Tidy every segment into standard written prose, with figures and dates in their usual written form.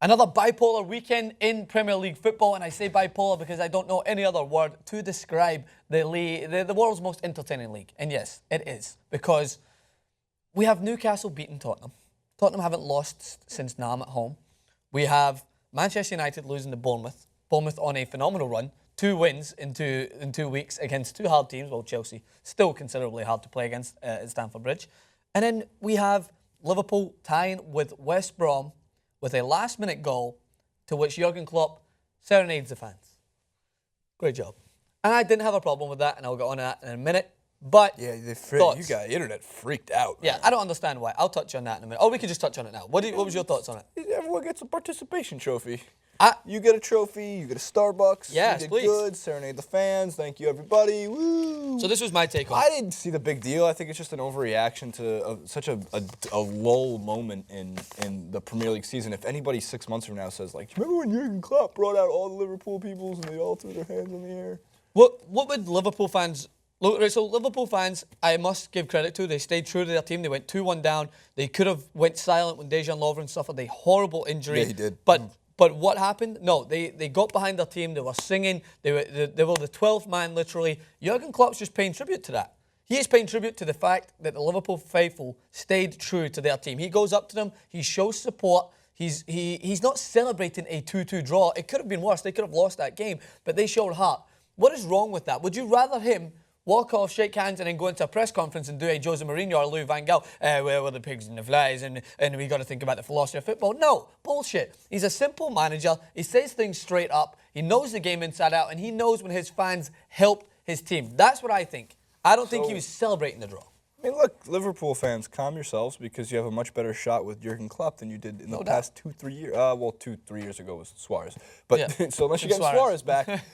Another bipolar weekend in Premier League football, and I say bipolar because I don't know any other word to describe the world's most entertaining league. And yes, it is, because we have Newcastle beating Tottenham. Tottenham haven't lost since Nam at home. We have Manchester United losing to Bournemouth. Bournemouth on a phenomenal run. 2 wins in 2 weeks against 2 hard teams. Well, Chelsea still considerably hard to play against at Stamford Bridge. And then we have Liverpool tying with West Brom with a last-minute goal to which Jurgen Klopp serenades the fans. Great job. And I didn't have a problem with that, and I'll get on to that in a minute. But yeah, you got internet freaked out. Yeah, man. I don't understand why. I'll touch on that in a minute. Or we could just touch on it now. What was your thoughts on it? Everyone gets a participation trophy. You get a trophy, you get a Starbucks, yes, you did please. Good, serenade the fans, thank you everybody, woo! So this was my take on it. I didn't see the big deal. I think it's just an overreaction to such a lull moment in the Premier League season. If anybody 6 months from now says, like, remember when Jurgen Klopp brought out all the Liverpool peoples and they all threw their hands in the air? What would Liverpool fans... So Liverpool fans, I must give credit to. They stayed true to their team. They went 2-1 down. They could have went silent when Dejan Lovren suffered a horrible injury. Yeah, he did. But what happened? No, they got behind their team. They were singing. They were the 12th man, literally. Jurgen Klopp's just paying tribute to that. He is paying tribute to the fact that the Liverpool faithful stayed true to their team. He goes up to them. He shows support. He's not celebrating a 2-2 draw. It could have been worse. They could have lost that game, but they showed heart. What is wrong with that? Would you rather him walk off, shake hands, and then go into a press conference and do a Jose Mourinho or Louis Van Gaal, where were the pigs and the flies, and we got to think about the philosophy of football? No, bullshit. He's a simple manager. He says things straight up. He knows the game inside out, and he knows when his fans help his team. That's what I think. I don't think he was celebrating the draw. I mean, look, Liverpool fans, calm yourselves, because you have a much better shot with Jurgen Klopp than you did in the past 2-3 years. Well, 2-3 years ago was Suarez. But yeah. So unless you get Suarez back...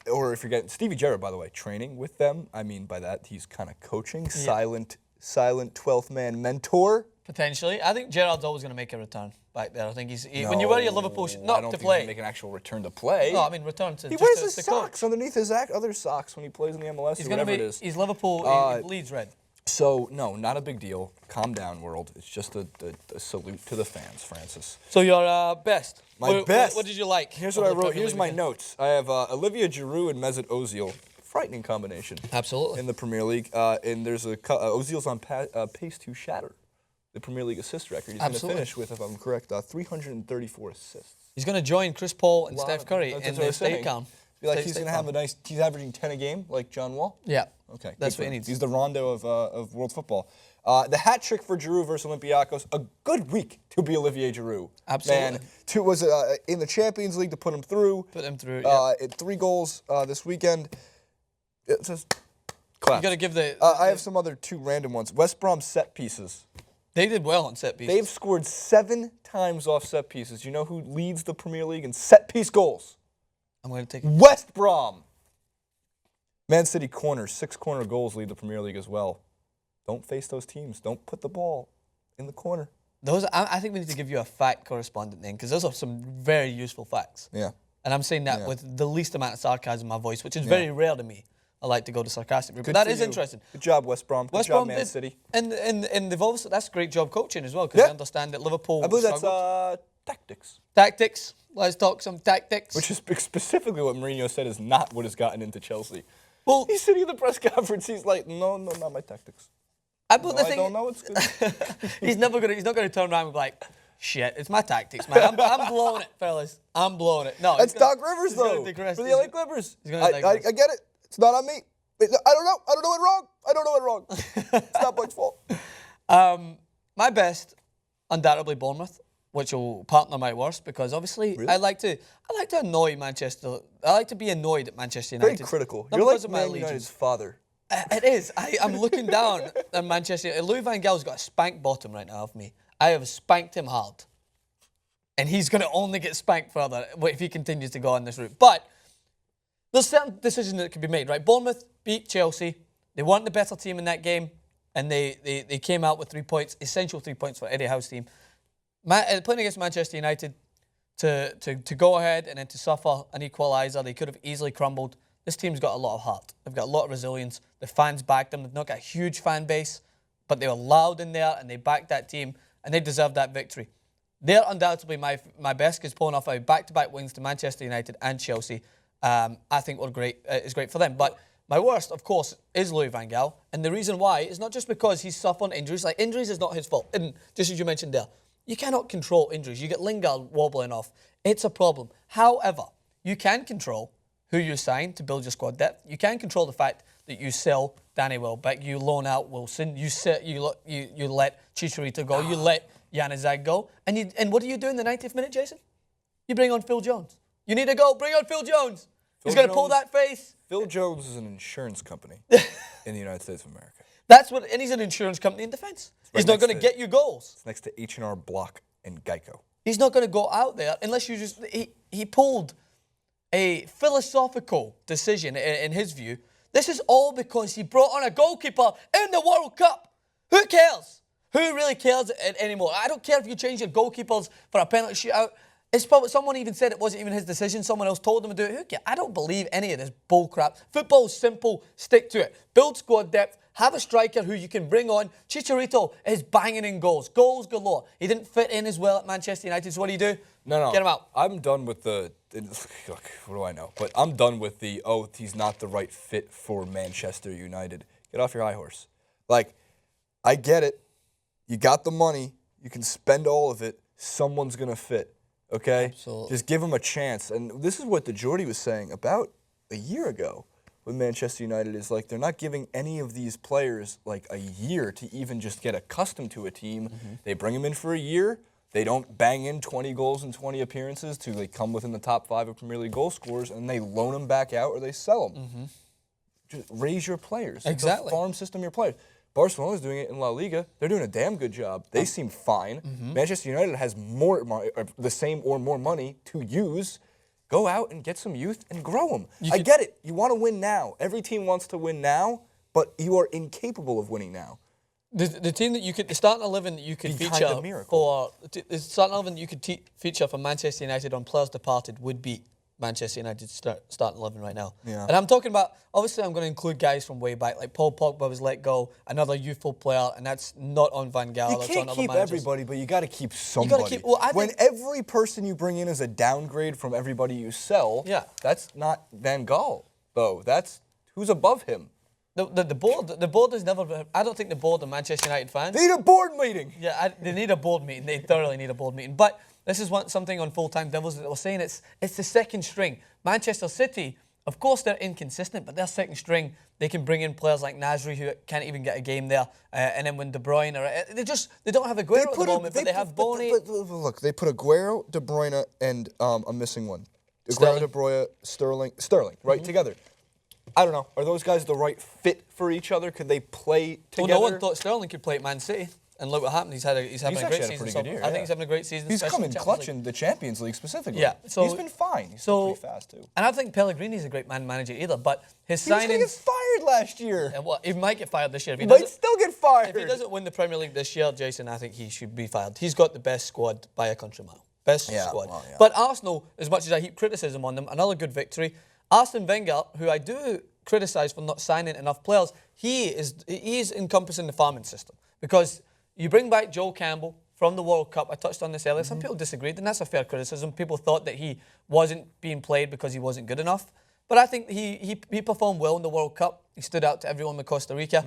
or if you're getting Stevie Gerrard, by the way, training with them, I mean by that he's kind of coaching, silent 12th man mentor. Potentially. I think Gerrard's always going to make a return back there. I think when you wear your Liverpool not to play. He's make an actual return to play. No, I mean return to. He wears his socks underneath his other socks when he plays in the MLS or whatever it is. He's Liverpool. He bleeds red. So, no, not a big deal. Calm down, world. It's just a salute to the fans, Francis. So your best. My best. What did you like? Here's what I wrote. Here's my notes. I have Olivier Giroud and Mesut Ozil. Frightening combination. Absolutely. In the Premier League. And there's Ozil's on pace to shatter the Premier League assist record. He's going to finish with, if I'm correct, 334 assists. He's going to join Chris Paul and Steph Curry in the state count. Like he's going to have he's averaging 10 a game, like John Wall? Yeah. Okay. That's what he needs. He's the Rondo of world football. The hat trick for Giroud versus Olympiacos. A good week to be Olivier Giroud. Absolutely. Man, was in the Champions League to put him through. Put him through, yeah. 3 goals this weekend. It's just claps. You got to give the... I have some other 2 random ones. West Brom set pieces. They did well on set pieces. They've scored 7 times off set pieces. You know who leads the Premier League in set piece goals? I'm going to take it. West Brom. Man City corners, 6 corner goals lead the Premier League as well. Don't face those teams. Don't put the ball in the corner. I think we need to give you a fact correspondent then, because those are some very useful facts. Yeah. And I'm saying that with the least amount of sarcasm in my voice, which is very rare to me. I like to go to sarcastic route. But that is interesting. Good job, West Brom. Good job, Man City. And they've obviously, that's great job coaching as well, because I understand that Liverpool... I believe that's tactics. Tactics. Let's talk some tactics. Which is specifically what Mourinho said is not what has gotten into Chelsea. Well, he's sitting in the press conference. He's like, no, not my tactics. I don't know. It's good. He's not going to turn around and be like, shit, it's my tactics, man. I'm blowing it, fellas. I'm blowing it. No, that's Doc Rivers, though, for the LA Clippers. I get it. It's not on me. I don't know. I don't know it wrong. I don't know it wrong. It's not Buck's fault. My best, undoubtedly Bournemouth, which will partner my worst, because obviously I like to annoy Manchester. I like to be annoyed at Manchester United. Very critical. Not You're because like of my Man allegiance. United's father. It is. I'm looking down at Manchester. Louis Van Gaal's got a spank bottom right now of me. I have spanked him hard. And he's going to only get spanked further if he continues to go on this route. But there's certain decisions that can be made, right? Bournemouth beat Chelsea. They weren't the better team in that game. And they came out with 3 points, essential 3 points for Eddie Howe's team. Playing against Manchester United, to go ahead and then to suffer an equaliser, they could have easily crumbled. This team's got a lot of heart. They've got a lot of resilience. The fans backed them. They've not got a huge fan base, but they were loud in there and they backed that team and they deserved that victory. They're undoubtedly my best, because pulling off a back-to-back wins to Manchester United and Chelsea, I think were great. Is great for them. But my worst, of course, is Louis Van Gaal, and the reason why is not just because he's suffering injuries. Like, injuries is not his fault. And just as you mentioned there, you cannot control injuries. You get Lingard wobbling off. It's a problem. However, you can control who you sign to build your squad depth. You can control the fact that you sell Danny Welbeck, you loan out Wilson, you let Chicharito go, you let Januzaj go, and what do you do in the 90th minute, Jason? You bring on Phil Jones. You need to go. Bring on Phil Jones. He's going to pull that face. Phil Jones is an insurance company in the United States of America. That's what, and he's an insurance company in defence. He's not going to get you goals. It's next to H&R Block and Geico. He's not going to go out there unless you just. He pulled a philosophical decision in his view. This is all because he brought on a goalkeeper in the World Cup. Who cares? Who really cares anymore? I don't care if you change your goalkeepers for a penalty shootout. It's probably, someone even said it wasn't even his decision. Someone else told him to do it. Who cares? I don't believe any of this bull crap. Football's simple. Stick to it. Build squad depth. Have a striker who you can bring on. Chicharito is banging in goals. Goals galore. He didn't fit in as well at Manchester United. So what do you do? No. Get him out. I'm done with the... Look, what do I know? But I'm done with the, he's not the right fit for Manchester United. Get off your high horse. Like, I get it. You got the money. You can spend all of it. Someone's going to fit. Okay? Absolutely. Just give him a chance. And this is what the Jordy was saying about a year ago with Manchester United, is like they're not giving any of these players like a year to even just get accustomed to a team. Mm-hmm. They bring them in for a year. They don't bang in 20 goals and 20 appearances to like come within the top 5 of Premier League goal scorers, and they loan them back out or they sell them. Mm-hmm. Just raise your players. Exactly. Farm system your players. Barcelona's doing it in La Liga. They're doing a damn good job. They seem fine. Mm-hmm. Manchester United has more the same or more money to use. Go out and get some youth and grow them. I get it. You want to win now. Every team wants to win now, but you are incapable of winning now. The team that you could, the starting 11 that you could feature for, the starting 11 that you could feature for Manchester United on players departed would be Manchester United's starting 11 right now. Yeah. And I'm talking about, obviously I'm going to include guys from way back, like Paul Pogba was let go, another youthful player, and that's not on Van Gaal. You can't keep everybody, but you got to keep somebody. When every person you bring in is a downgrade from everybody you sell, that's not Van Gaal, though. That's who's above him. The board has never. I don't think the board of Manchester United fans. They need a board meeting. Yeah, they need a board meeting. They thoroughly need a board meeting. But this is something on Full-Time Devils that we're saying. It's the second string. Manchester City, of course, they're inconsistent, but they're second string. They can bring in players like Nasri who can't even get a game there, and then when De Bruyne they don't have Aguero at the moment, but they have Boney. Look, they put Aguero, De Bruyne, and I'm missing one. Aguero, De Bruyne, Sterling, right together. I don't know. Are those guys the right fit for each other? Could they play together? Well, no one thought Sterling could play at Man City. And look what happened. He's having a great season. Pretty good year, I think he's having a great season. He's coming clutch in the Champions League specifically. Yeah, so he's been fine. He's been pretty fast too. And I don't think Pellegrini's a great man manager either. But his signings. He was going to get fired last year. And what? He might get fired this year. He might still get fired. If he doesn't win the Premier League this year, Jason, I think he should be fired. He's got the best squad by a country mile. Best squad. Well, yeah. But Arsenal, as much as I heap criticism on them, another good victory. Arsene Wenger, who I do criticise for not signing enough players, he is encompassing the farming system, because you bring back Joel Campbell from the World Cup. I touched on this earlier. Some people disagreed, and that's a fair criticism. People thought that he wasn't being played because he wasn't good enough. But I think he performed well in the World Cup. He stood out to everyone with Costa Rica.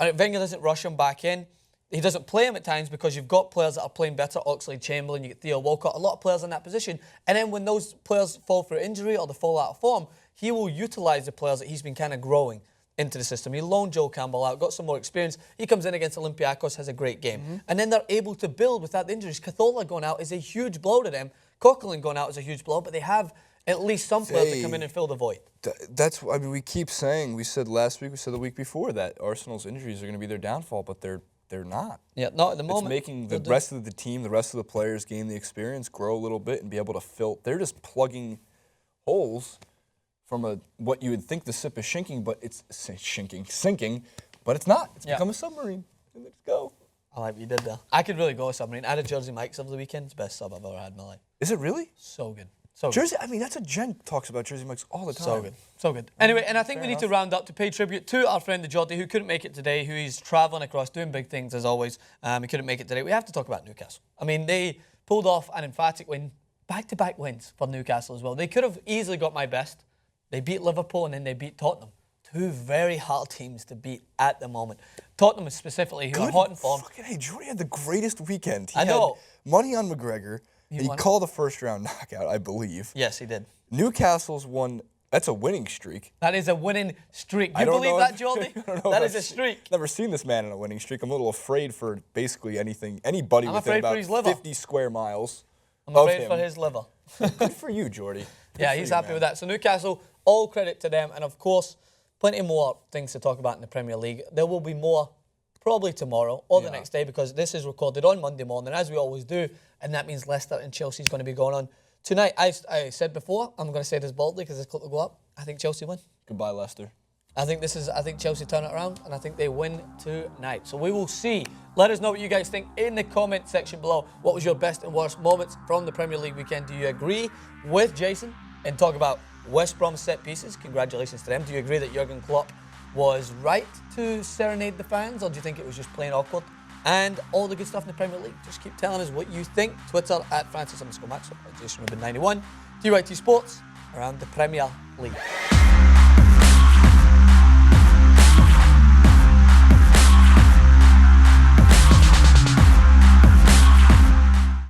Wenger doesn't rush him back in. He doesn't play him at times because you've got players that are playing better. Oxlade-Chamberlain, you get Theo Walcott, a lot of players in that position. And then when those players fall for injury or they fall out of form, he will utilise the players that he's been kind of growing into the system. He loaned Joel Campbell out, got some more experience. He comes in against Olympiacos, has a great game. And then they're able to build without the injuries. Cazorla going out is a huge blow to them. Coquelin going out is a huge blow, but they have at least some players that come in and fill the void. That's, I mean, we keep saying, we said last week, we said the week before, that Arsenal's injuries are going to be their downfall, but they're not. Yeah, not at the moment. It's making the rest of the team, the rest of the players gain the experience, grow a little bit, and be able to fill. They're just plugging holes from what you would think the ship is sinking, but it's sinking, but it's not. It's become a submarine. And let's go. I like what you did there. I could really go a submarine. I had a Jersey Mike's over the weekend. It's the best sub I've ever had in my life. Is it really? So good. So Jersey, I mean, that's a Jen talks about Jersey Mike's all the time. So good. So good. Anyway, and I think we need to round up to pay tribute to our friend the Jordy, who couldn't make it today, who is travelling across, doing big things as always. He couldn't make it today. We have to talk about Newcastle. I mean, they pulled off an emphatic win, back-to-back wins for Newcastle as well. They could have easily got my best. They beat Liverpool and then they beat Tottenham. Two very hard teams to beat at the moment. Tottenham specifically, who are hot in form. Fucking hey, Jordy had the greatest weekend. He I know. Had money on McGregor. He called a first-round knockout, I believe. Yes, he did. Newcastle's won. That's a winning streak. That is a winning streak. You believe that, Jordy? That is a streak. Never seen this man in a winning streak. I'm a little afraid for basically anybody within about 50 square miles. I'm afraid for his liver. Good for you, Jordy. Yeah, he's happy with that. So Newcastle, all credit to them. And of course, plenty more things to talk about in the Premier League. There will be more probably tomorrow or the next day because this is recorded on Monday morning, as we always do. And that means Leicester and Chelsea is going to be going on tonight. I said before, I'm going to say this boldly because this clip will go up. I think Chelsea win. Goodbye, Leicester. I think Chelsea turn it around, and I think they win tonight. So we will see. Let us know what you guys think in the comment section below. What was your best and worst moments from the Premier League weekend? Do you agree with Jason and talk about West Brom set pieces? Congratulations to them. Do you agree that Jurgen Klopp was right to serenade the fans, or do you think it was just plain awkward? And all the good stuff in the Premier League. Just keep telling us what you think. Twitter at Francis_Maxwell, at JasonRubin91. TYT Sports around the Premier League.